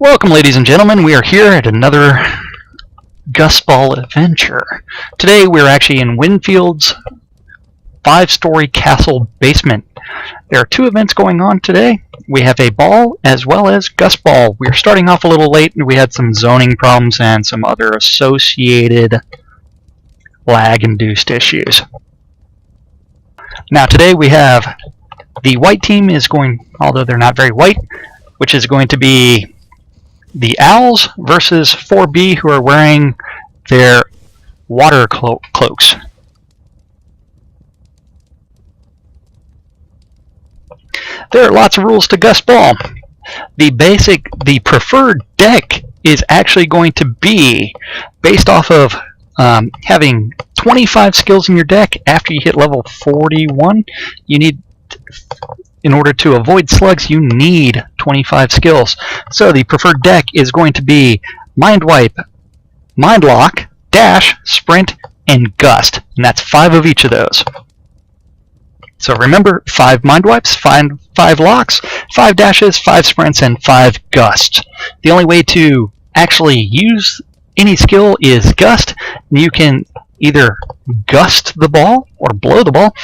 Welcome, ladies and gentlemen. We are here at another Gustball adventure. Today we're actually in Winfield's 5-story castle basement. There are two events going on today. We have a ball as well as Gustball. We're starting off a little late and we had some zoning problems and some other associated lag-induced issues. Now today we have the white team is going, although they're not very white, which is going to be the Owls versus 4B, who are wearing their water cloaks. There are lots of rules to Gustball. The preferred deck is actually going to be based off of having 25 skills in your deck. After you hit level 41, you need, in order to avoid slugs, you need 25 skills. So the preferred deck is going to be Mind Wipe, Mind Lock, Dash, Sprint, and Gust. And that's 5 of each of those. So remember, 5 Mind Wipes, 5 Locks, 5 Dashes, 5 Sprints, and 5 Gusts. The only way to actually use any skill is Gust. You can either gust the ball or blow the ball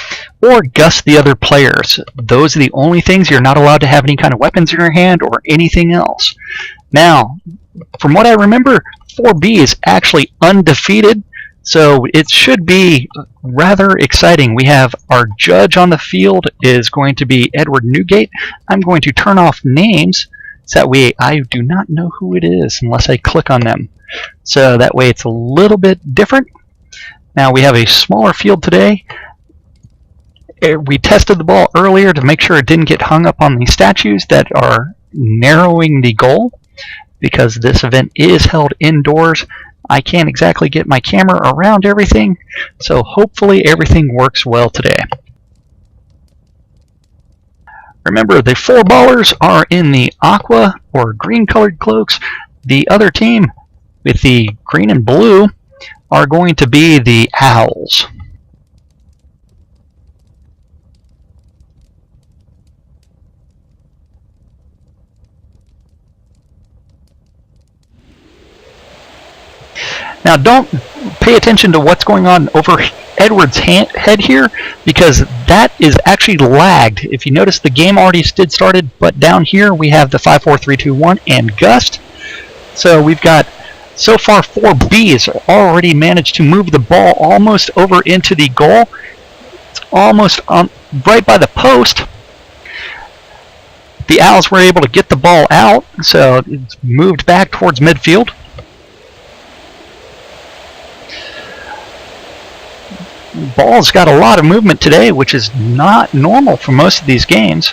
or gust the other players. Those are the only things. You're not allowed to have any kind of weapons in your hand or anything else. Now, from what I remember, 4B is actually undefeated, so it should be rather exciting. We have our judge on the field is going to be Edward Newgate. I'm going to turn off names so that way I do not know who it is unless I click on them. So that way it's a little bit different. Now we have a smaller field today. We tested the ball earlier to make sure it didn't get hung up on the statues that are narrowing the goal. Because this event is held indoors, I can't exactly get my camera around everything, so hopefully everything works well today. Remember, the 4 ballers are in the aqua or green colored cloaks. The other team with the green and blue are going to be the Owls. Now don't pay attention to what's going on over Edward's head here, because that is actually lagged. If you notice, the game already started, but down here we have the 5, 4, 3, 2, 1 and Gust. So we've got, so far 4B has already managed to move the ball almost over into the goal. It's almost right by the post. The Owls were able to get the ball out, so it's moved back towards midfield. Ball's got a lot of movement today, which is not normal for most of these games.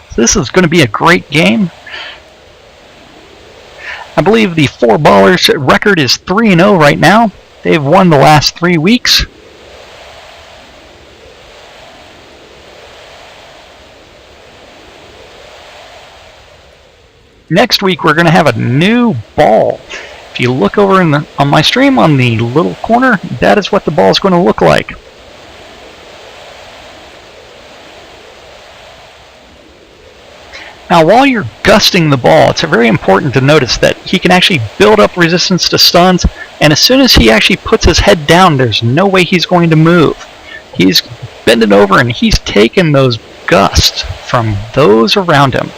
So this is going to be a great game. I believe the 4 ballers record is 3-0 right now. They've won the last 3 weeks. Next week we're going to have a new ball. If you look over on my stream on the little corner, that is what the ball is going to look like. Now while you're gusting the ball, it's very important to notice that he can actually build up resistance to stuns, and as soon as he actually puts his head down, there's no way he's going to move. He's bending over and he's taking those gusts from those around him.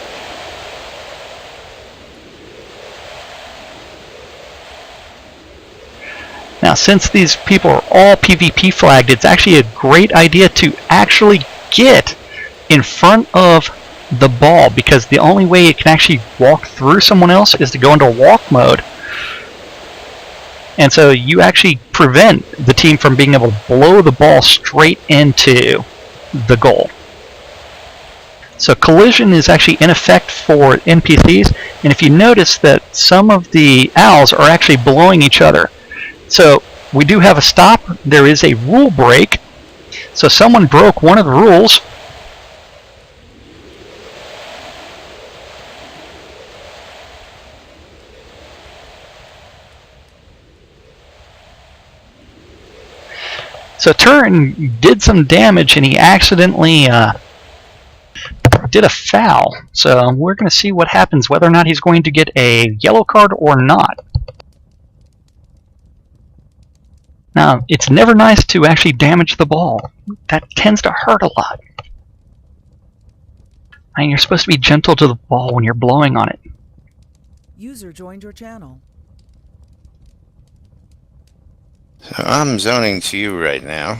Now, since these people are all PvP flagged, it's actually a great idea to actually get in front of the ball, because the only way it can actually walk through someone else is to go into walk mode. And so you actually prevent the team from being able to blow the ball straight into the goal. So collision is actually in effect for NPCs, and if you notice that some of the Owls are actually blowing each other. So we do have a stop. There is a rule break. So someone broke one of the rules. So Turin did some damage and he accidentally did a foul, so we're going to see what happens, whether or not he's going to get a yellow card or not. Now, it's never nice to actually damage the ball. That tends to hurt a lot. I mean, you're supposed to be gentle to the ball when you're blowing on it. User joined your channel. So I'm zoning to you right now.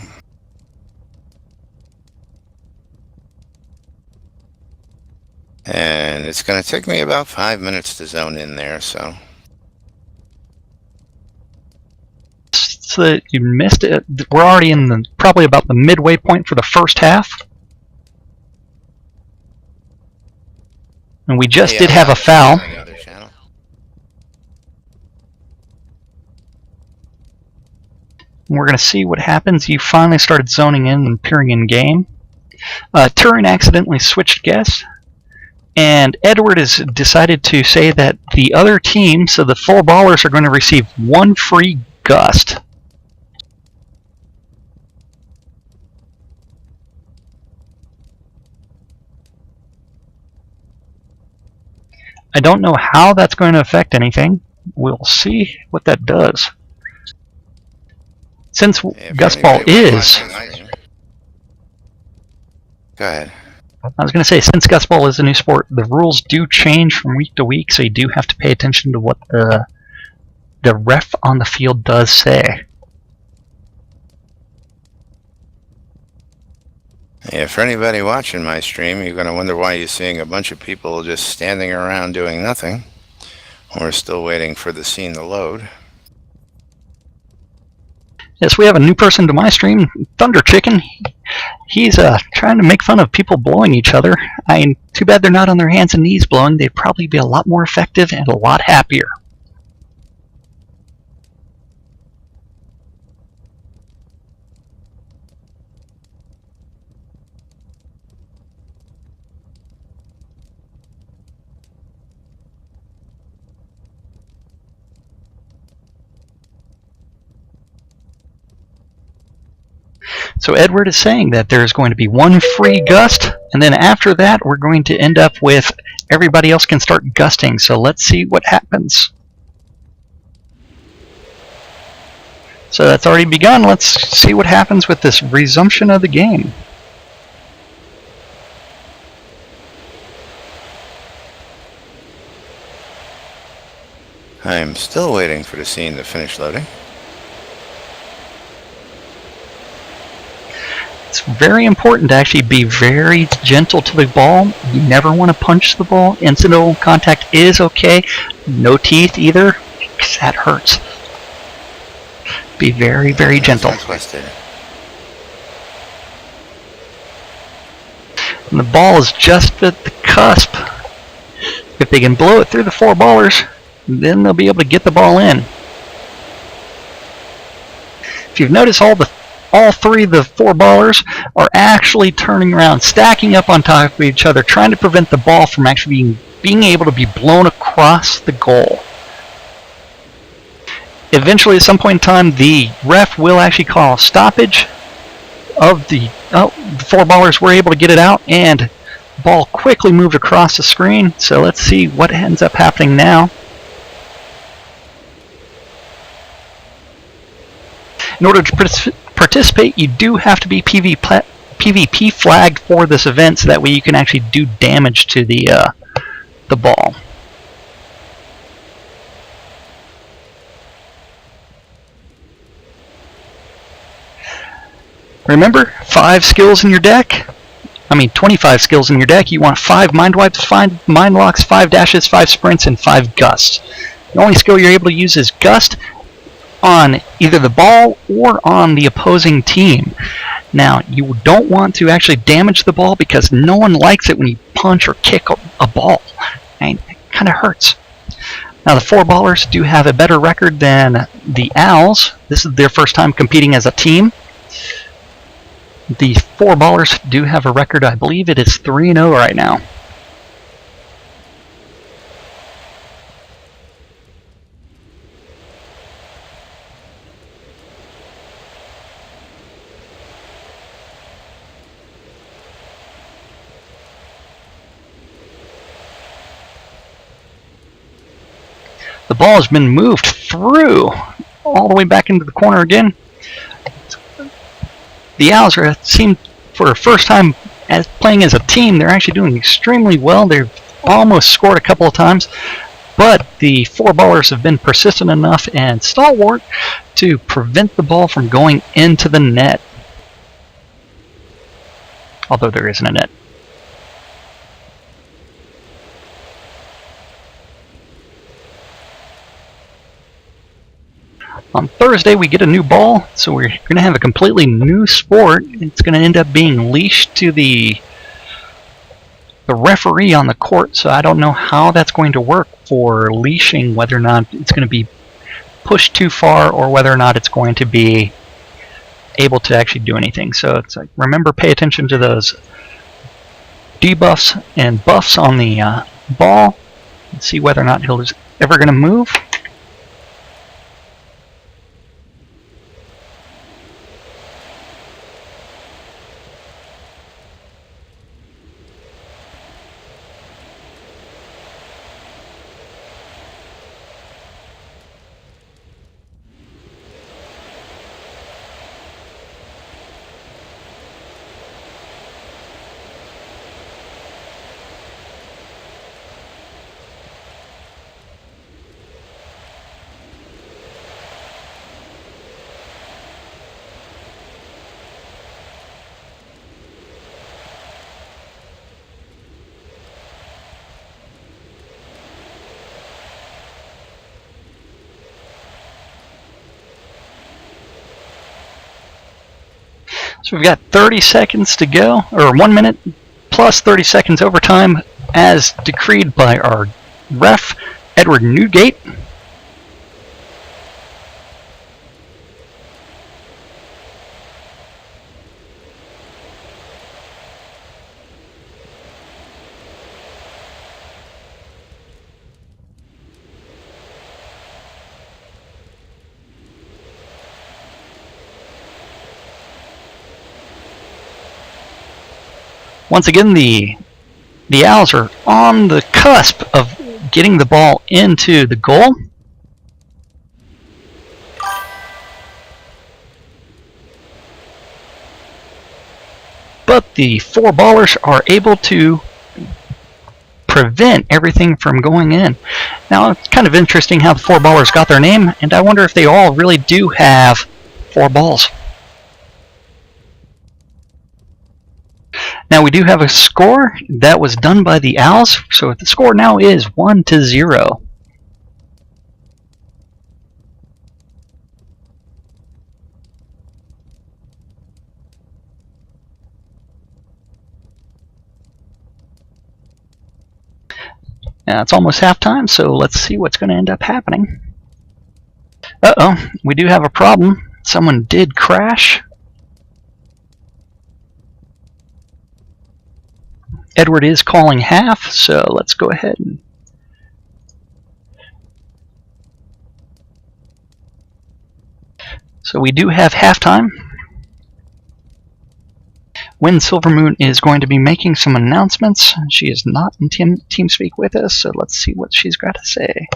And it's going to take me about 5 minutes to zone in there, so. So that you missed it. We're already in probably about the midway point for the first half. And we just did have a foul. We're going to see what happens. You finally started zoning in and appearing in game. Turing accidentally switched guests. And Edward has decided to say that the other team, so the 4 ballers, are going to receive 1 free gust. I don't know how that's going to affect anything. We'll see what that does. Since Gustball is... Go ahead. I was going to say, since Gustball is a new sport, the rules do change from week to week, so you do have to pay attention to what the ref on the field does say. Yeah, for anybody watching my stream, you're going to wonder why you're seeing a bunch of people just standing around doing nothing. We're still waiting for the scene to load. Yes, we have a new person to my stream, Thunder Chicken. He's trying to make fun of people blowing each other. I mean, too bad they're not on their hands and knees blowing. They'd probably be a lot more effective and a lot happier. So Edward is saying that there's going to be 1 free gust, and then after that we're going to end up with everybody else can start gusting. So let's see what happens. So that's already begun. Let's see what happens with this resumption of the game. I'm still waiting for the scene to finish loading. It's very important to actually be very gentle to the ball. You never want to punch the ball. Incidental contact is okay. No teeth either, because that hurts. Be very, very gentle. And the ball is just at the cusp. If they can blow it through the 4 ballers, then they'll be able to get the ball in. If you've noticed, all 3 of the 4 ballers are actually turning around, stacking up on top of each other, trying to prevent the ball from actually being able to be blown across the goal. Eventually, at some point in time, the ref will actually call a stoppage of the 4 ballers were able to get it out, and the ball quickly moved across the screen. So let's see what ends up happening now. In order to participate, you do have to be PvP flagged for this event, so that way you can actually do damage to the ball. Remember, 5 skills in your deck. 25 skills in your deck. You want 5 mind wipes, 5 mind locks, 5 dashes, 5 sprints, and 5 gusts. The only skill you're able to use is gust on either the ball or on the opposing team. Now, you don't want to actually damage the ball, because no one likes it when you punch or kick a ball. It kind of hurts. Now, the 4 ballers do have a better record than the Owls. This is their first time competing as a team. The 4 ballers do have a record, I believe it is 3-0 right now. The ball has been moved through all the way back into the corner again. The Owls seem, for the first time as playing as a team, they're actually doing extremely well. They've almost scored a couple of times, but the four ballers have been persistent enough and stalwart to prevent the ball from going into the net. Although there isn't a net. On Thursday, we get a new ball, so we're going to have a completely new sport. It's going to end up being leashed to the referee on the court, so I don't know how that's going to work for leashing, whether or not it's going to be pushed too far or whether or not it's going to be able to actually do anything. So it's like, remember, pay attention to those debuffs and buffs on the ball and see whether or not he's ever going to move. So we've got 30 seconds to go, or 1 minute plus 30 seconds overtime as decreed by our ref, Edward Newgate. Once again, the Owls are on the cusp of getting the ball into the goal. But the four ballers are able to prevent everything from going in. Now, it's kind of interesting how the four ballers got their name, and I wonder if they all really do have four balls. Now we do have a score that was done by the Owls, so the score now is 1-0. Now it's almost halftime, so let's see what's going to end up happening. Uh-oh, we do have a problem. Someone did crash. Edward is calling half, so let's go ahead and so we do have halftime. Win Silvermoon is going to be making some announcements. She is not in TeamSpeak with us, so let's see what she's got to say.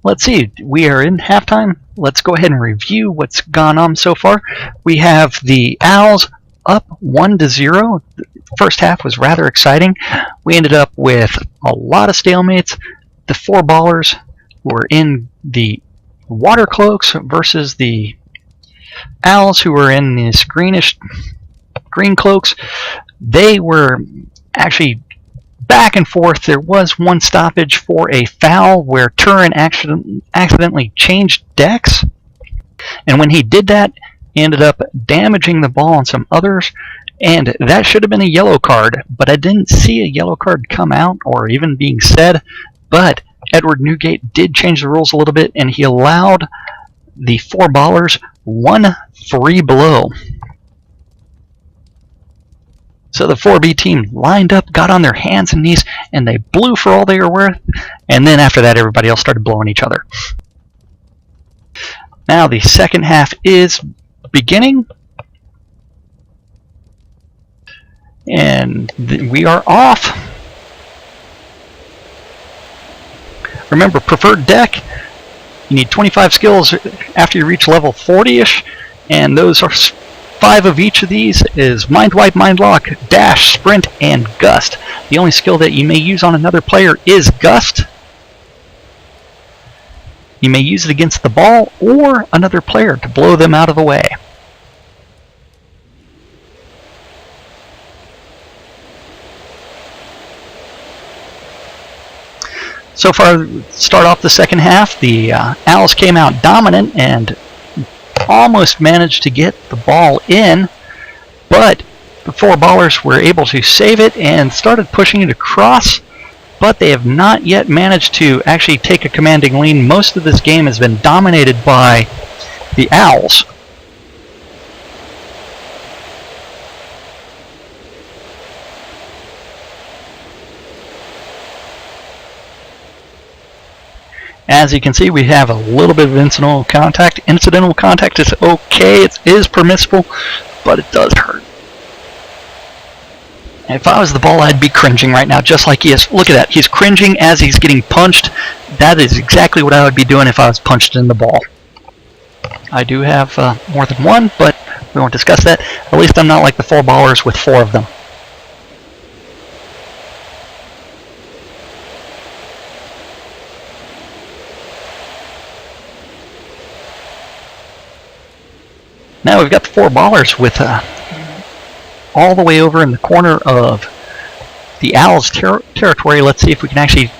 let's see. We are in halftime. Let's go ahead and review what's gone on so far. We have the Owls up 1-0. The first half was rather exciting. We ended up with a lot of stalemates. The 4 ballers were in the water cloaks versus the Owls, who were in this green cloaks. They were actually back and forth. There was one stoppage for a foul where Turin accidentally changed decks, and when he did that, he ended up damaging the ball and some others, and that should have been a yellow card, but I didn't see a yellow card come out or even being said. But Edward Newgate did change the rules a little bit, and he allowed the 4 ballers 1 free blow. So the 4B team lined up, got on their hands and knees, and they blew for all they were worth. And then after that, everybody else started blowing each other. Now the second half is beginning. And we are off. Remember, preferred deck, you need 25 skills after you reach level 40-ish, and those are 5 of each of these is Mind Wipe, Mind Lock, Dash, Sprint, and Gust. The only skill that you may use on another player is Gust. You may use it against the ball or another player to blow them out of the way. So far, start off the second half, the Owls came out dominant and almost managed to get the ball in, but the 4 ballers were able to save it and started pushing it across, but they have not yet managed to actually take a commanding lead. Most of this game has been dominated by the Owls. As you can see, we have a little bit of incidental contact. Incidental contact is okay, it is permissible, but it does hurt. If I was the ball, I'd be cringing right now, just like he is. Look at that, he's cringing as he's getting punched. That is exactly what I would be doing if I was punched in the ball. I do have more than one, but we won't discuss that. At least I'm not like the 4 ballers with 4 of them. Now we've got the 4 ballers with all the way over in the corner of the Owls' territory. Let's see if we can actually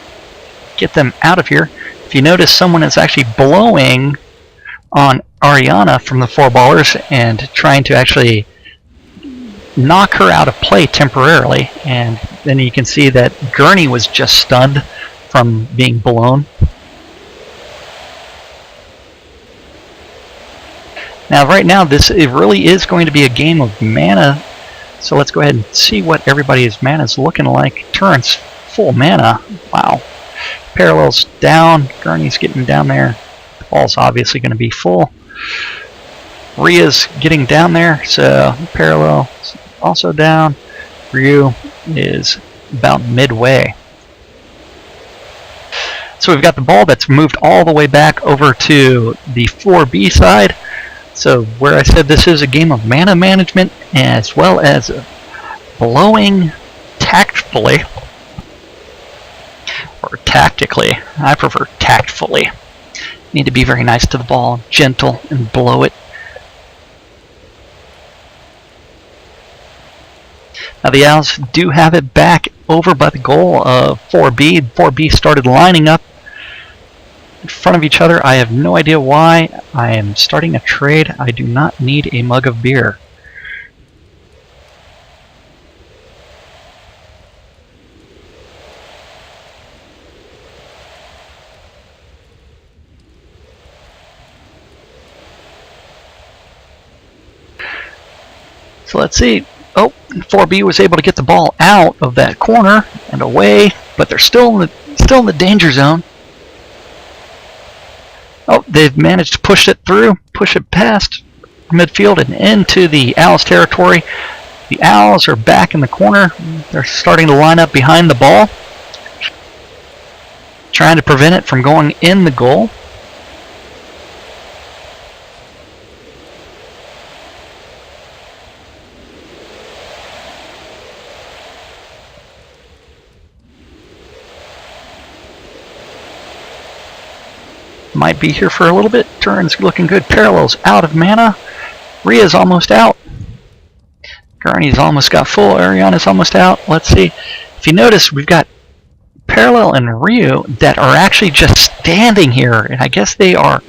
get them out of here. If you notice, someone is actually blowing on Ariana from the 4 ballers and trying to actually knock her out of play temporarily. And then you can see that Gurney was just stunned from being blown. Now, right now, it really is going to be a game of mana. So let's go ahead and see what everybody's mana is looking like. Turin's full mana. Wow. Parallel's down. Gurney's getting down there. The ball's obviously going to be full. Rhea's getting down there. So Parallel's also down. Ryu is about midway. So we've got the ball that's moved all the way back over to the 4B side. So where I said this is a game of mana management as well as blowing tactfully, or tactically. I prefer tactfully. You need to be very nice to the ball, gentle, and blow it. Now the Owls do have it back over by the goal of 4B. 4B started lining up in front of each other. I have no idea why. I am starting a trade. I do not need a mug of beer. So let's see. Oh, 4B was able to get the ball out of that corner and away, but they're still in the danger zone. Oh, they've managed to push it through, push it past midfield and into the Owls' territory. The Owls are back in the corner. They're starting to line up behind the ball. trying to prevent it from going in the goal. Might be here for a little bit. Turn's looking good. Parallel's out of mana. Rhea's almost out. Gurney's almost got full. Ariana's almost out. Let's see. If you notice, we've got Parallel and Ryu that are actually just standing here. And I guess they are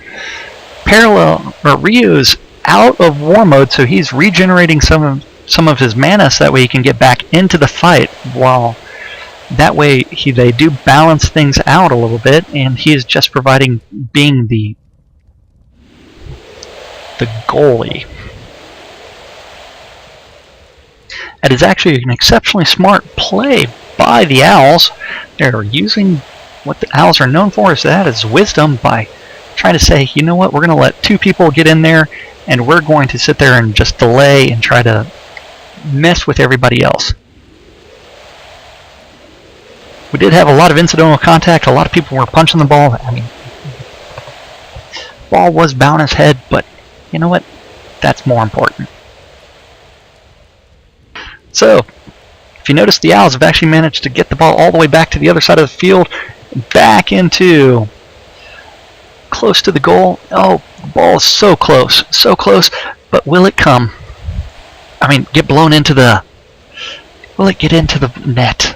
Parallel, or Ryu's out of war mode, so he's regenerating some of his mana so that way he can get back into the fight, while that way they do balance things out a little bit, and he is just being the goalie. It is actually an exceptionally smart play by the Owls. They're using what the Owls are known for, is that is wisdom, by trying to say, you know what, we're going to let two people get in there, and we're going to sit there and just delay and try to mess with everybody else. We did have a lot of incidental contact. A lot of people were punching the ball. I mean, ball was bound his head, but you know what? That's more important. So, if you notice, the Owls have actually managed to get the ball all the way back to the other side of the field, back into close to the goal. Oh, the ball is so close, but will it come? I mean, get blown into the... Will it get into the net?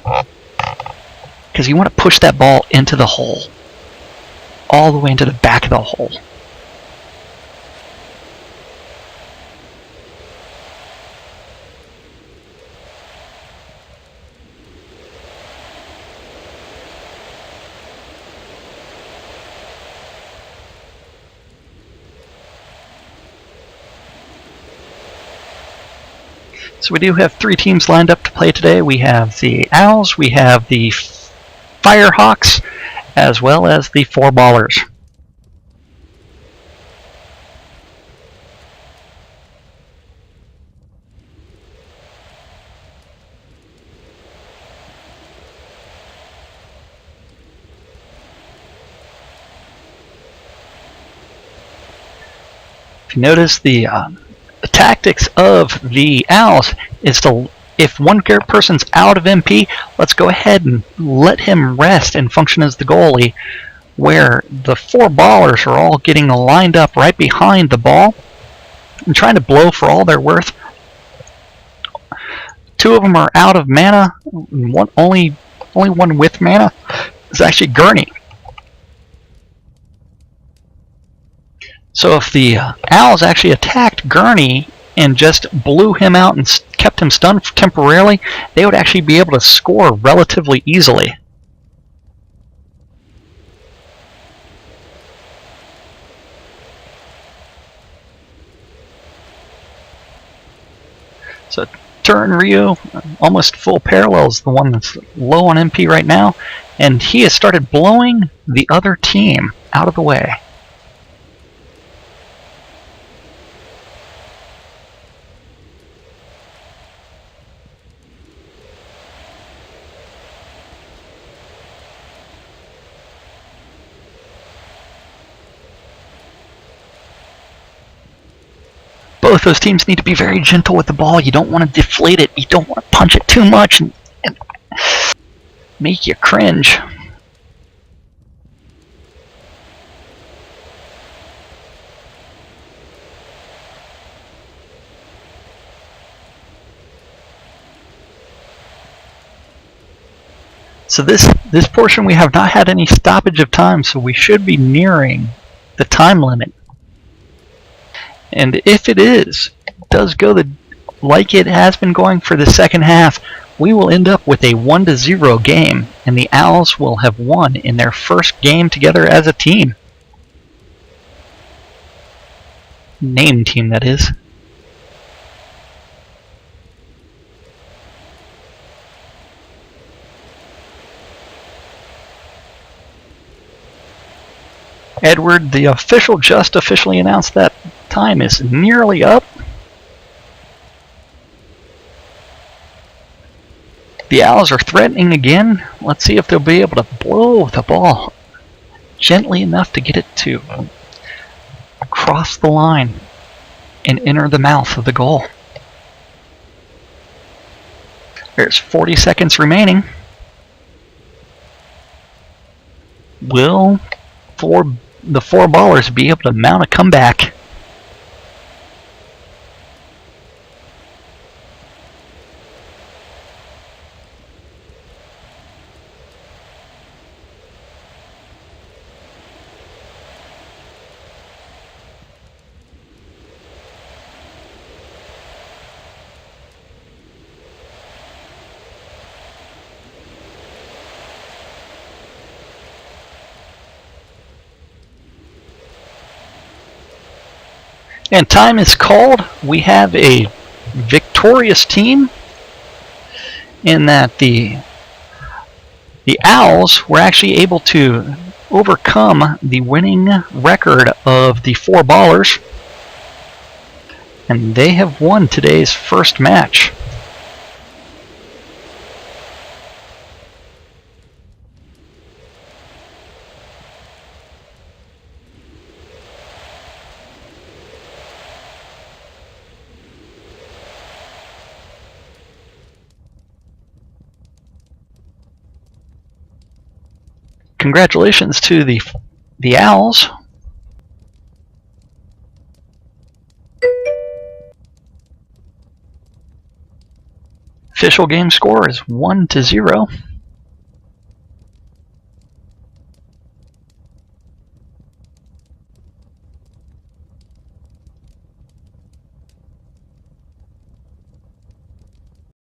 Because you want to push that ball into the hole. All the way into the back of the hole. So we do have 3 teams lined up to play today. We have the Owls, we have the Firehawks, as well as the 4 Ballers. If you notice, the tactics of the Owls is to, if one person's out of MP, let's go ahead and let him rest and function as the goalie, where the 4 Ballers are all getting lined up right behind the ball and trying to blow for all they're worth. 2 of them are out of mana. Only one with mana is actually Gurney. So if the Owls actually attacked Gurney and just blew him out and kept him stunned temporarily, they would actually be able to score relatively easily. So Turn Ryu, almost full parallels, the one that's low on MP right now, and he has started blowing the other team out of the way. Both those teams need to be very gentle with the ball. You don't want to deflate it. You don't want to punch it too much and make you cringe. So this portion we have not had any stoppage of time, so we should be nearing the time limit. And if it does go like it has been going for the second half, we will end up with a 1-0 game, and the Owls will have won in their first game together as a team. Named team, that is. Edward, the official, just officially announced that time is nearly up. The Owls are threatening again. Let's see if they'll be able to blow the ball gently enough to get it to cross the line and enter the mouth of the goal. There's 40 seconds remaining. Will the four ballers be able to mount a comeback? And time is called. We have a victorious team in that the Owls were actually able to overcome the winning record of the four ballers, and they have won today's first match. Congratulations to the Owls. Official game score is 1-0.